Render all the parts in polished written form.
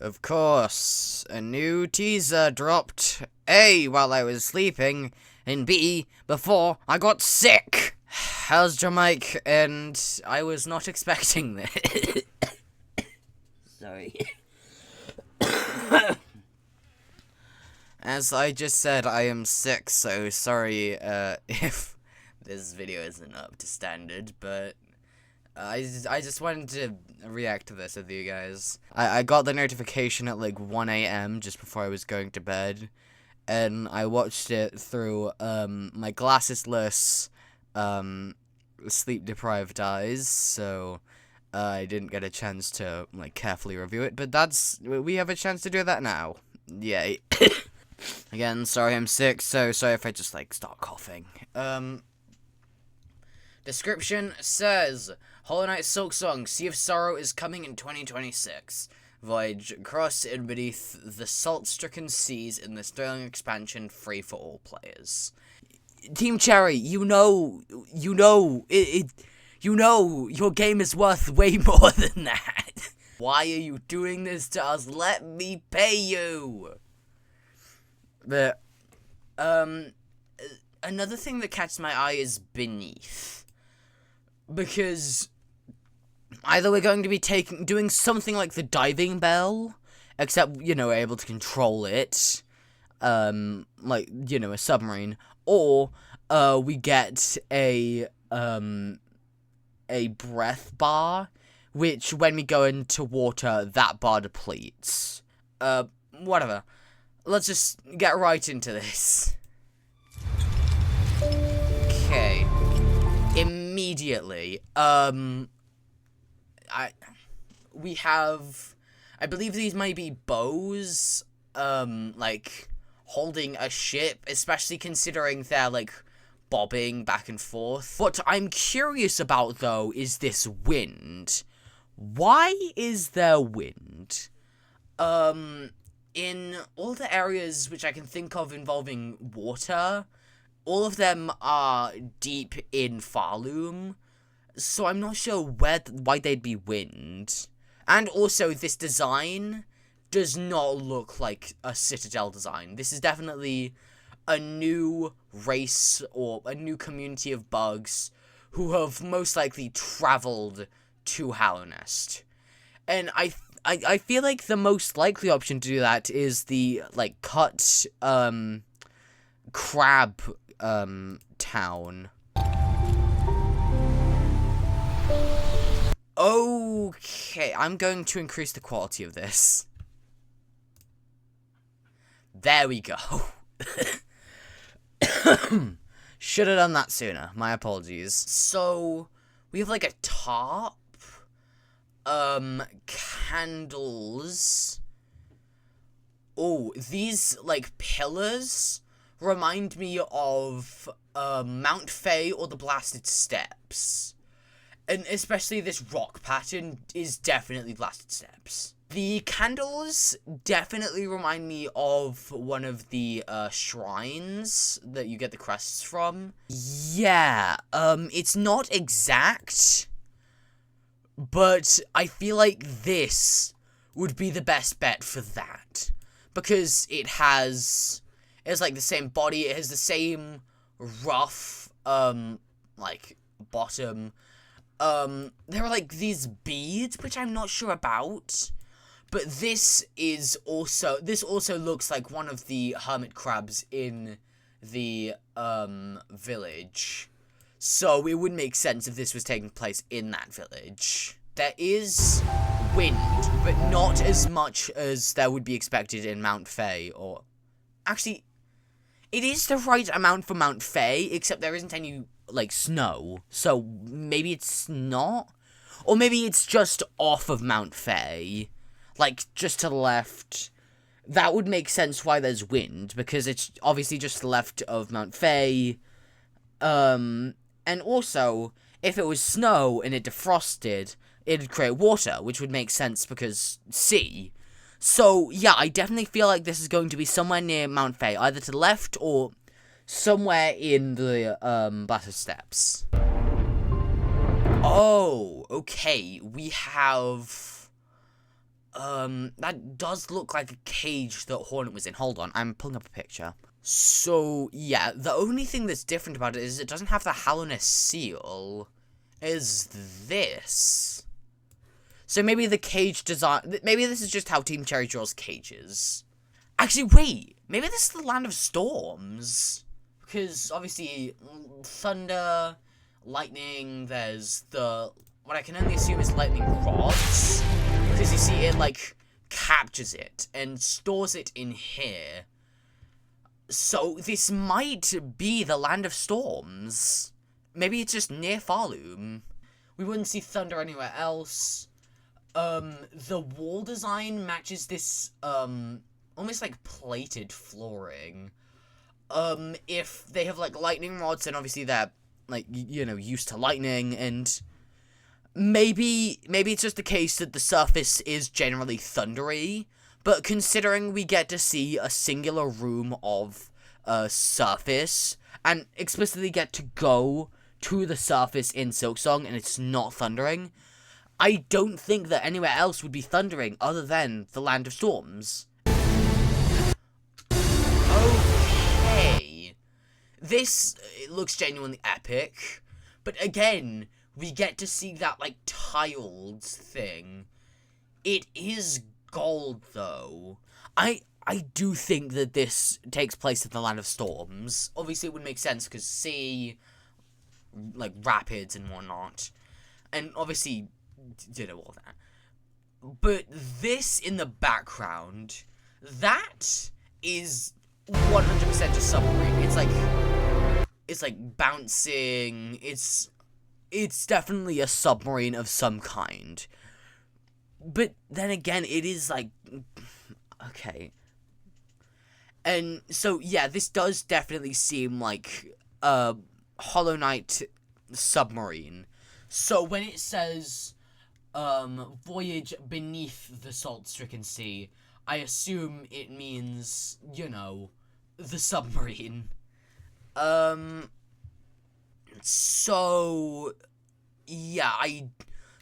Of course, a new teaser dropped, A, while I was sleeping, and B, before I got sick. How's your mic? And I was not expecting this. Sorry. As I just said, I am sick, so sorry if this video isn't up to standard, but I just wanted to react to this with you guys. I got the notification at like 1 AM just before I was going to bed, and I watched it through my glassesless sleep-deprived eyes, so I didn't get a chance to like carefully review it, but we have a chance to do that now. Yay. Again, sorry I'm sick, so sorry if I just like start coughing. Description says, Hollow Knight Silksong, Sea of Sorrow is coming in 2026. Voyage across and beneath the salt-stricken seas in this thrilling expansion, free for all players. Team Cherry, you know, your game is worth way more than that. Why are you doing this to us? Let me pay you. But, another thing that catches my eye is beneath. Because either we're going to be doing something like the diving bell, except, we're able to control it, like, a submarine, or, we get a breath bar, which, when we go into water, that bar depletes. Whatever. Let's just get right into this. Okay. Immediately, we have, I believe these might be bows, like, holding a ship, especially considering they're, like, bobbing back and forth. What I'm curious about, though, is this wind. Why is there wind? In all the areas which I can think of involving water, all of them are deep in Farloom, so I'm not sure why they'd be wind. And also, this design does not look like a Citadel design. This is definitely a new race or a new community of bugs who have most likely traveled to Hallownest. And I feel like the most likely option to do that is the, like, cut, crab town. Okay, I'm going to increase the quality of this. There we go. Should have done that sooner. My apologies. So, we have like a tarp. Candles. Oh, these, like, pillars remind me of, Mount Fae or the Blasted Steps. And especially this rock pattern is definitely Blasted Steps. The candles definitely remind me of one of the, shrines that you get the crests from. Yeah, it's not exact, but I feel like this would be the best bet for that. Because it's like the same body, it has the same rough, like, bottom. There are like these beads, which I'm not sure about. But this also looks like one of the hermit crabs in the, village. So it would make sense if this was taking place in that village. There is wind, but not as much as there would be expected in Mount Fae, or... Actually, it is the right amount for Mount Fae, except there isn't any, like, snow. So maybe it's not? Or maybe it's just off of Mount Fae. Like, just to the left. That would make sense why there's wind, because it's obviously just to the left of Mount Fae. And also, if it was snow and it defrosted, it'd create water, which would make sense because sea. So, yeah, I definitely feel like this is going to be somewhere near Mount Fae, either to the left or somewhere in the, Blasted Steps. Oh, okay. We have... that does look like a cage that Hornet was in. Hold on, I'm pulling up a picture. So, yeah, the only thing that's different about it is it doesn't have the Hallowness seal. Is this. So maybe the cage design... Maybe this is just how Team Cherry draws cages. Actually, wait. Maybe this is the Land of Storms. Because, obviously, thunder, lightning, there's the... What I can only assume is lightning rods. Because you see, it, like, captures it and stores it in here. So, this might be the Land of Storms. Maybe it's just near Farloom. We wouldn't see thunder anywhere else. The wall design matches this, almost like plated flooring. If they have, like, lightning rods, then obviously they're, like, you know, used to lightning, and maybe it's just the case that the surface is generally thundery, but considering we get to see a singular room of, surface, and explicitly get to go to the surface in Silksong, and it's not thundering, I don't think that anywhere else would be thundering other than the Land of Storms. Okay. This it looks genuinely epic, but again, we get to see that, like, tiled thing. It is gold, though. I do think that this takes place in the Land of Storms. Obviously, it would make sense, because sea, like, rapids and whatnot. And obviously, you know, all that. But this in the background, that is 100% a submarine. It's like bouncing. It's definitely a submarine of some kind. But then again, it is like, okay. And so, yeah, this does definitely seem like a Hollow Knight submarine. So when it says, voyage beneath the salt-stricken sea, I assume it means, you know, the submarine. So, yeah,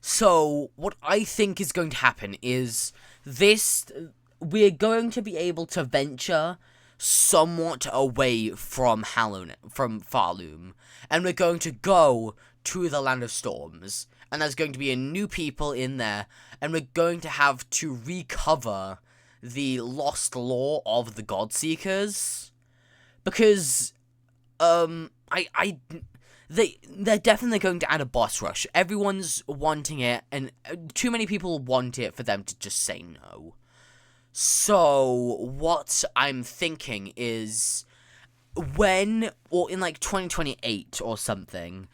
So, what I think is going to happen is we're going to be able to venture somewhat away from Farloom, and we're going to go to the Land of Storms, and there's going to be a new people in there, and we're going to have to recover the lost lore of the Godseekers, because, they're definitely going to add a boss rush. Everyone's wanting it, and too many people want it for them to just say no. So, what I'm thinking is, in like 2028 or something,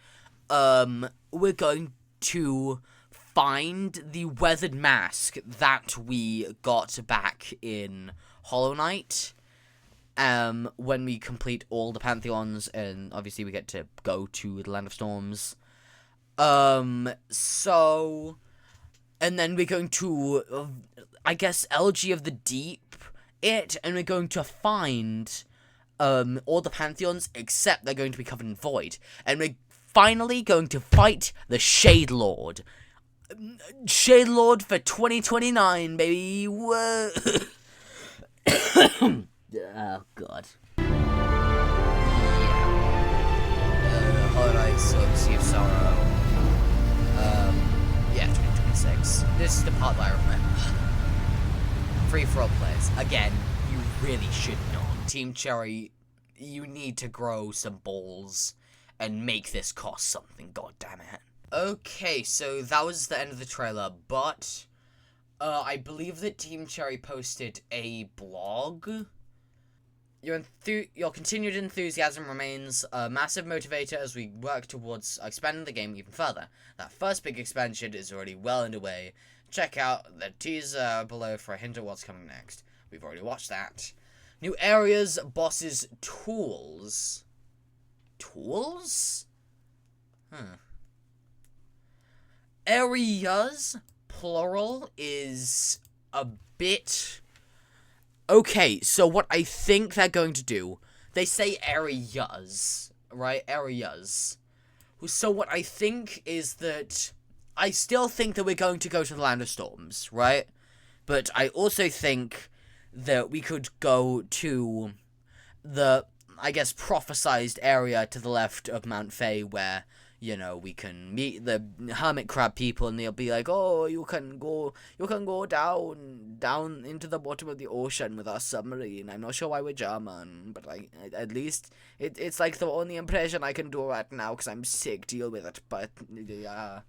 we're going to find the weathered mask that we got back in Hollow Knight, when we complete all the Pantheons, and obviously we get to go to the Land of Storms. So, and then we're going to, I guess, Elegy of the Deep and we're going to find, all the Pantheons, except they're going to be covered in void, and we're finally going to fight the Shade Lord. Shade Lord for 2029, baby. Whoa. Oh, God. Yeah. Hollow Knight, Sea of Sorrow. Yeah, 2026. This is the part that I remember. Free-for-all players. Again, you really should not. Team Cherry, you need to grow some balls and make this cost something, goddammit. Okay, so that was the end of the trailer, but I believe that Team Cherry posted a blog. Your continued enthusiasm remains a massive motivator as we work towards expanding the game even further. That first big expansion is already well underway. Check out the teaser below for a hint of what's coming next. We've already watched that. New areas, bosses, tools. Tools? Areas, plural, is a bit... Okay, so what I think they're going to do, they say areas, right? Areas. So what I think is that I still think that we're going to go to the Land of Storms, right? But I also think that we could go to the, I guess, prophesized area to the left of Mount Fae where, we can meet the hermit crab people and they'll be like, oh, you can go down into the bottom of the ocean with our submarine. I'm not sure why we're German, but at least it's like the only impression I can do right now because I'm sick. Deal with it. But, yeah.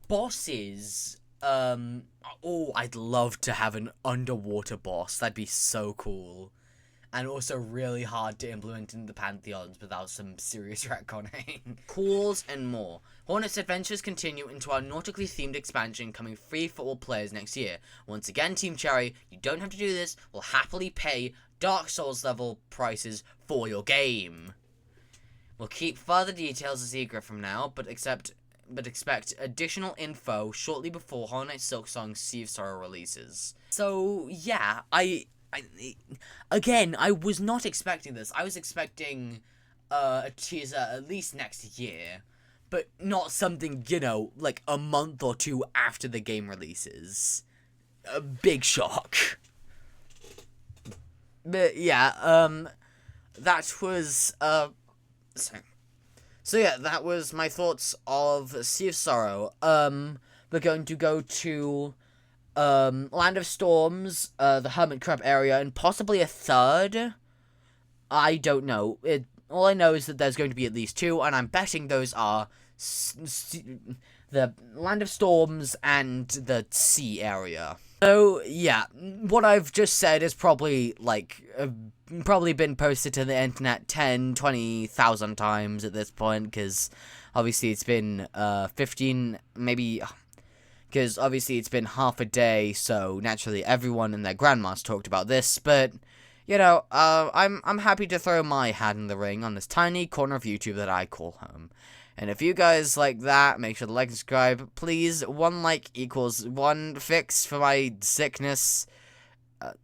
Bosses. I'd love to have an underwater boss. That'd be so cool. And also really hard to implement in the Pantheons without some serious retconning. Calls and more. Hornet's adventures continue into our nautically themed expansion coming free for all players next year. Once again, Team Cherry, you don't have to do this. We'll happily pay Dark Souls level prices for your game. We'll keep further details a secret from now, but expect additional info shortly before Hornet Silksong Sea of Sorrow releases. So, yeah, I was not expecting this. I was expecting a teaser at least next year, but not something, like a month or two after the game releases. A big shock. But yeah, that was So yeah, that was my thoughts of Sea of Sorrow. We're going to go to Land of Storms, the Hermit Crab area, and possibly a third. I don't know. All I know is that there's going to be at least two, and I'm betting those are the Land of Storms and the sea area. So, yeah, what I've just said is probably, probably been posted to the internet 10, 20,000 times at this point, because obviously it's been, 15, maybe, because obviously it's been half a day, so naturally everyone and their grandmas talked about this, but, I'm happy to throw my hat in the ring on this tiny corner of YouTube that I call home. And if you guys like that, make sure to like and subscribe. Please, 1 like equals 1 fix for my sickness.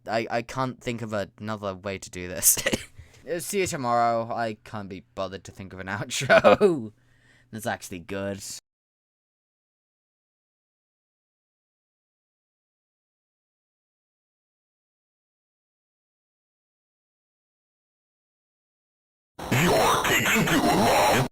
I can't think of another way to do this. See you tomorrow. I can't be bothered to think of an outro. That's actually good.